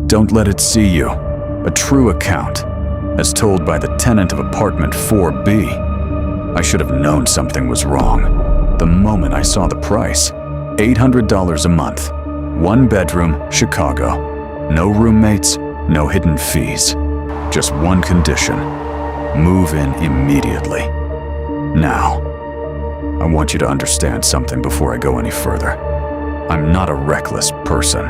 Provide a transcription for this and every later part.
Don't let it see you. A true account, as told by the tenant of apartment 4B. I should have known something was wrong the moment I saw the price. $800 a month. 1 bedroom, Chicago. No roommates, no hidden fees. Just one condition. Move in immediately. Now, I want you to understand something before I go any further. I'm not a reckless person.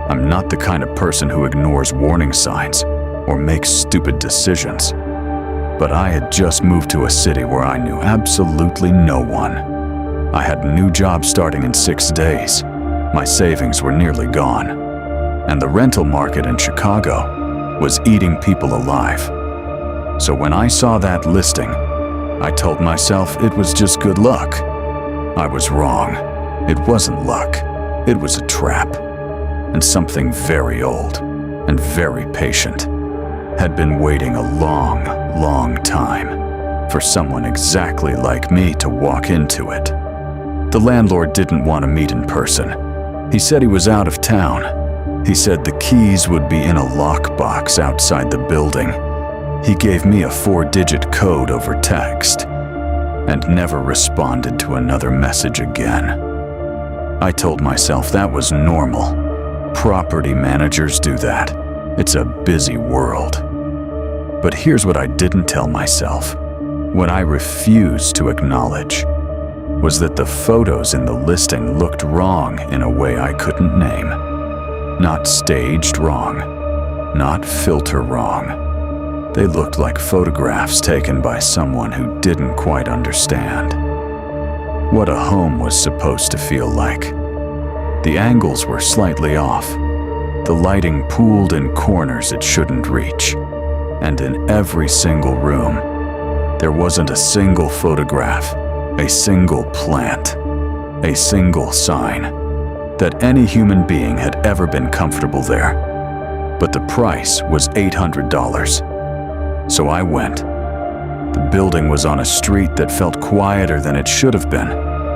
I'm not the kind of person who ignores warning signs or makes stupid decisions. But I had just moved to a city where I knew absolutely no one. I had a new job starting in 6 days. My savings were nearly gone. And the rental market in Chicago was eating people alive. So when I saw that listing, I told myself it was just good luck. I was wrong. It wasn't luck. It was a trap. And something very old and very patient had been waiting a long, long time for someone exactly like me to walk into it. The landlord didn't want to meet in person. He said he was out of town. He said the keys would be in a lockbox outside the building. He gave me a 4-digit code over text and never responded to another message again. I told myself that was normal. Property managers do that. It's a busy world. But here's what I didn't tell myself, what I refused to acknowledge, was that the photos in the listing looked wrong in a way I couldn't name. Not staged wrong, not filter wrong. They looked like photographs taken by someone who didn't quite understand what a home was supposed to feel like. The angles were slightly off, the lighting pooled in corners it shouldn't reach, and in every single room, there wasn't a single photograph, a single plant, a single sign that any human being had ever been comfortable there. But the price was $800. So I went. The building was on a street that felt quieter than it should have been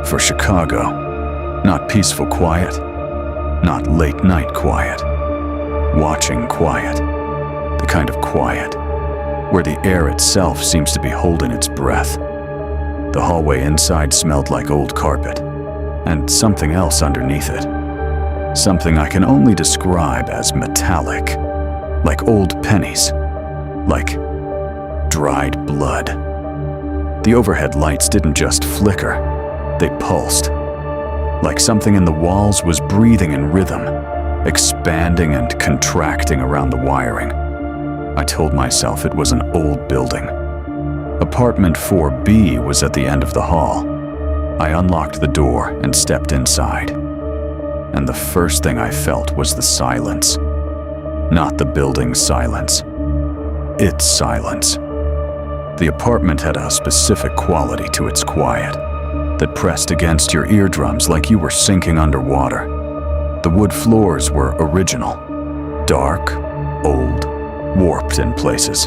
for Chicago. Not peaceful quiet, not late night quiet. Watching quiet, the kind of quiet where the air itself seems to be holding its breath. The hallway inside smelled like old carpet, and something else underneath it. Something I can only describe as metallic, like old pennies, like dried blood. The overhead lights didn't just flicker, they pulsed. Like something in the walls was breathing in rhythm, expanding and contracting around the wiring. I told myself it was an old building. Apartment 4B was at the end of the hall. I unlocked the door and stepped inside. And the first thing I felt was the silence. Not the building's silence. Its silence. The apartment had a specific quality to its quiet that pressed against your eardrums like you were sinking underwater. The wood floors were original, dark, old, warped in places.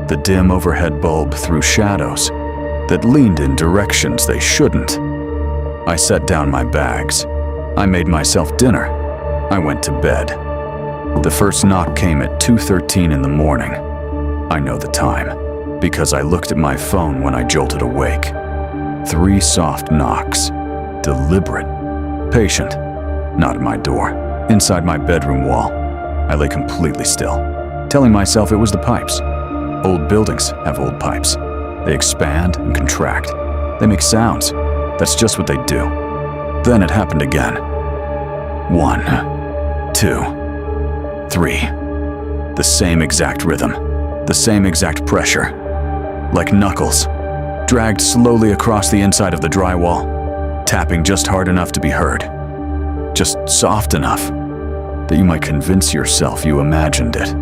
The dim overhead bulb threw shadows that leaned in directions they shouldn't. I set down my bags. I made myself dinner. I went to bed. The first knock came at 2:13 in the morning. I know the time because I looked at my phone when I jolted awake. 3 soft knocks, deliberate, patient, not at my door, inside my bedroom wall. I lay completely still, telling myself it was the pipes. Old buildings have old pipes. They expand and contract. They make sounds. That's just what they do. Then it happened again. 1, 2, 3. The same exact rhythm, the same exact pressure. Like knuckles, dragged slowly across the inside of the drywall, tapping just hard enough to be heard. Just soft enough that you might convince yourself you imagined it.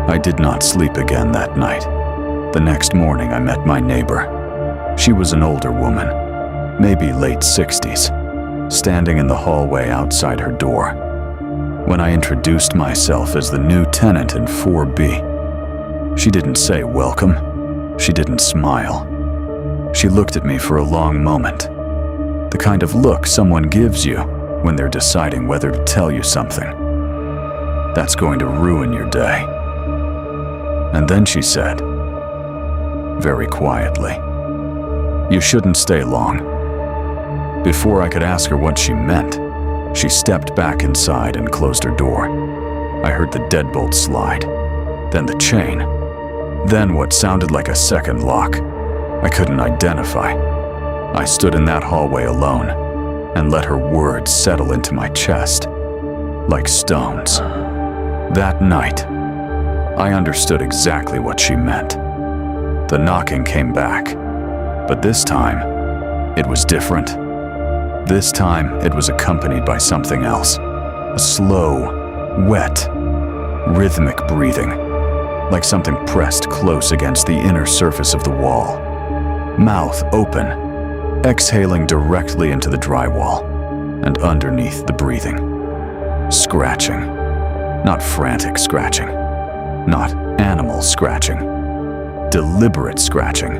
I did not sleep again that night. The next morning I met my neighbor. She was an older woman, maybe late 60s, standing in the hallway outside her door. When I introduced myself as the new tenant in 4B, she didn't say welcome. She didn't smile. She looked at me for a long moment. The kind of look someone gives you when they're deciding whether to tell you something. That's going to ruin your day." And then she said, very quietly, "You shouldn't stay long." Before I could ask her what she meant, she stepped back inside and closed her door. I heard the deadbolt slide, then the chain, then what sounded like a second lock. I couldn't identify. I stood in that hallway alone and let her words settle into my chest like stones. That night, I understood exactly what she meant. The knocking came back, but this time, it was different. This time, it was accompanied by something else. A slow, wet, rhythmic breathing, like something pressed close against the inner surface of the wall. Mouth open, exhaling directly into the drywall, and underneath the breathing. Scratching. Not frantic scratching. Not animal scratching. Deliberate scratching.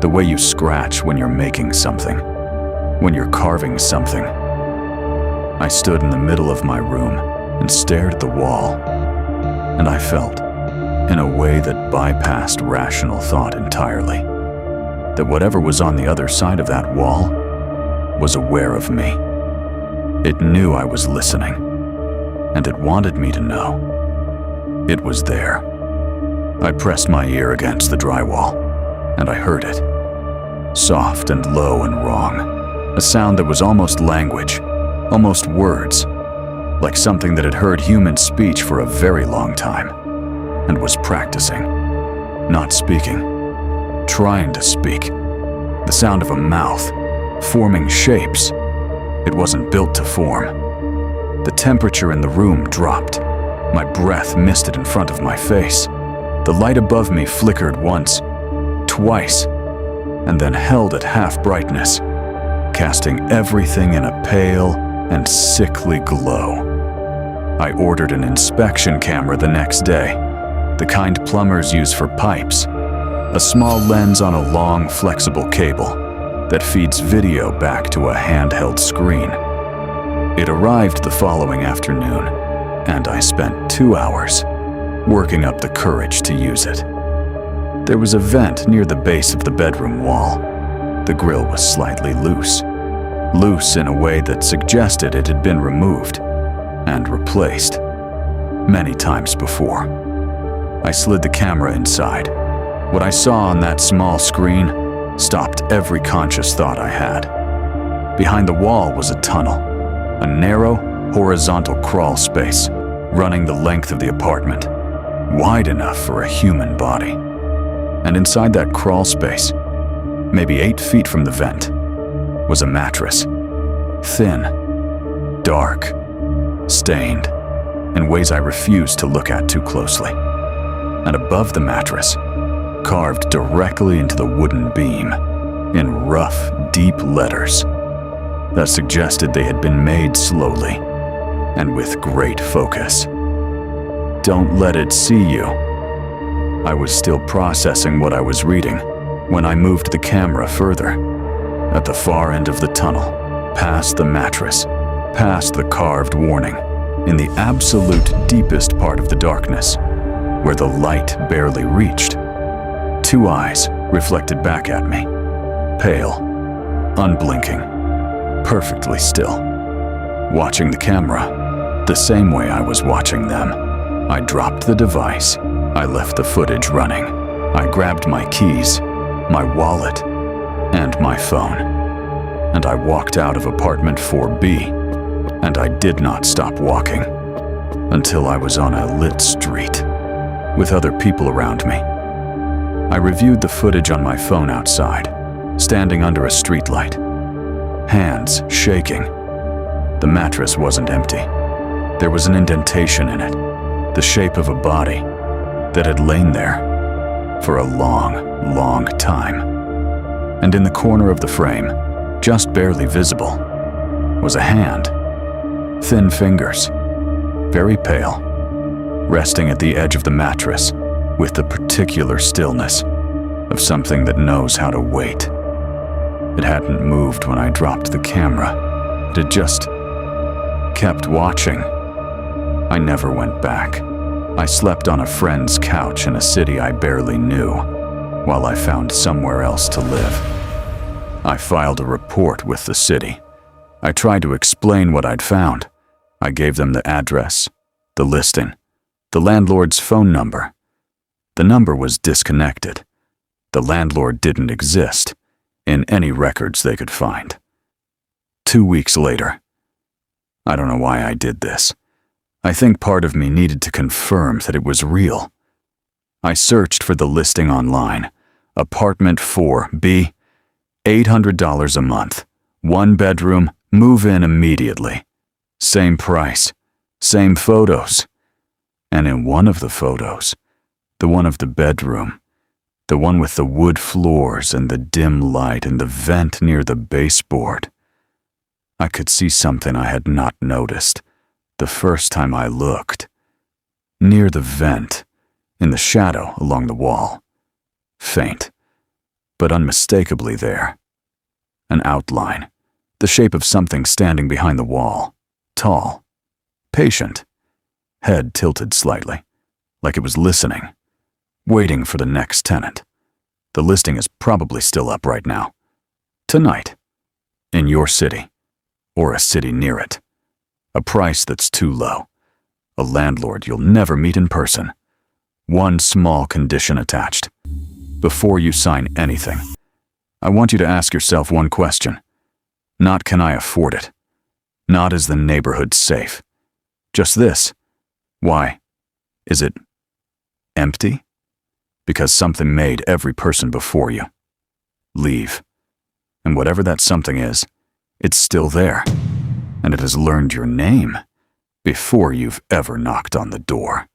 The way you scratch when you're making something. When you're carving something. I stood in the middle of my room and stared at the wall, and I felt, in a way that bypassed rational thought entirely, that whatever was on the other side of that wall was aware of me. It knew I was listening, and it wanted me to know. It was there. I pressed my ear against the drywall, and I heard it. Soft and low and wrong. A sound that was almost language, almost words, like something that had heard human speech for a very long time, and was practicing, not speaking, trying to speak. The sound of a mouth, forming shapes. It wasn't built to form. The temperature in the room dropped. My breath misted in front of my face. The light above me flickered once, twice, and then held at half brightness, casting everything in a pale and sickly glow. I ordered an inspection camera the next day, the kind plumbers use for pipes, a small lens on a long, flexible cable that feeds video back to a handheld screen. It arrived the following afternoon, and I spent 2 hours working up the courage to use it. There was a vent near the base of the bedroom wall. The grill was slightly loose in a way that suggested it had been removed and replaced many times before. I slid the camera inside. What I saw on that small screen stopped every conscious thought I had. Behind the wall was a tunnel, a narrow, horizontal crawl space running the length of the apartment, wide enough for a human body. And inside that crawl space, maybe 8 feet from the vent, was a mattress. Thin, dark, stained, in ways I refused to look at too closely. And above the mattress, carved directly into the wooden beam, in rough, deep letters that suggested they had been made slowly and with great focus. "Don't let it see you." I was still processing what I was reading when I moved the camera further. At the far end of the tunnel, past the mattress, past the carved warning, in the absolute deepest part of the darkness, where the light barely reached, 2 eyes reflected back at me, pale, unblinking, perfectly still, watching the camera the same way I was watching them. I dropped the device. I left the footage running. I grabbed my keys, my wallet, and my phone. And I walked out of apartment 4B, and I did not stop walking until I was on a lit street with other people around me. I reviewed the footage on my phone outside, standing under a streetlight, hands shaking. The mattress wasn't empty. There was an indentation in it, the shape of a body that had lain there for a long, long time. And in the corner of the frame, just barely visible, was a hand. Thin fingers, very pale, resting at the edge of the mattress with the particular stillness of something that knows how to wait. It hadn't moved when I dropped the camera. It had just kept watching. I never went back. I slept on a friend's couch in a city I barely knew, while I found somewhere else to live. I filed a report with the city. I tried to explain what I'd found. I gave them the address, the listing, the landlord's phone number. The number was disconnected. The landlord didn't exist in any records they could find. 2 weeks later. I don't know why I did this. I think part of me needed to confirm that it was real. I searched for the listing online. Apartment 4B, $800 a month. 1 bedroom, move in immediately. Same price, same photos. And in one of the photos, the one of the bedroom, the one with the wood floors and the dim light and the vent near the baseboard, I could see something I had not noticed the first time I looked. Near the vent, in the shadow along the wall. Faint, but unmistakably there. An outline, the shape of something standing behind the wall. Tall, patient, head tilted slightly, like it was listening, waiting for the next tenant. The listing is probably still up right now. Tonight, in your city, or a city near it. A price that's too low. A landlord you'll never meet in person. One small condition attached. Before you sign anything, I want you to ask yourself one question. Not can I afford it? Not is the neighborhood safe? Just this. Why? Is it empty? Because something made every person before you leave. And whatever that something is, it's still there. And it has learned your name before you've ever knocked on the door.